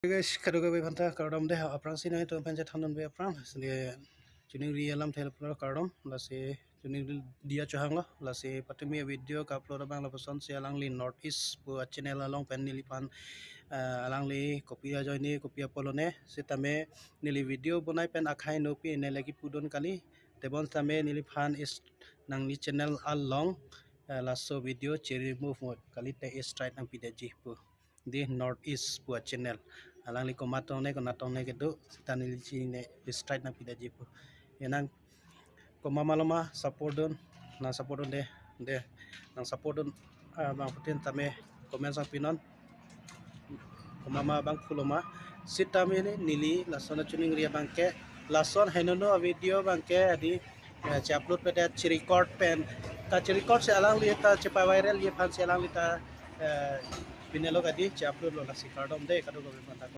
Guys, kado gawe banta kardom deh aprang sini itu pencet handun be aprang sini juning ri alam tel pro kardom lasi juning dia cohang lah lasi patemi video ka upload bang la person si alang li north east bu channel along pen nili pan alang li kopia join ni kopia polone si tame nili video bonai pen akhai no pi ne lagi pudon kali tebon tame nili pan is nang li channel along laso video cherry move mod kali te straight nang pidaji pu di north east buat channel alang li komatong ne gitu tani li chine straight na pida jipu yanang komama lama support don na support don de nang support don bang putin tame komen sang pinon komama bang fuloma sitame ne nili lasona chuning ria bangke lason henono video bangke adi upload pada record pen ta record se alang li ta cepa viral ye pan se alang li ta binelo kadi upload lo nasi kardom de kado go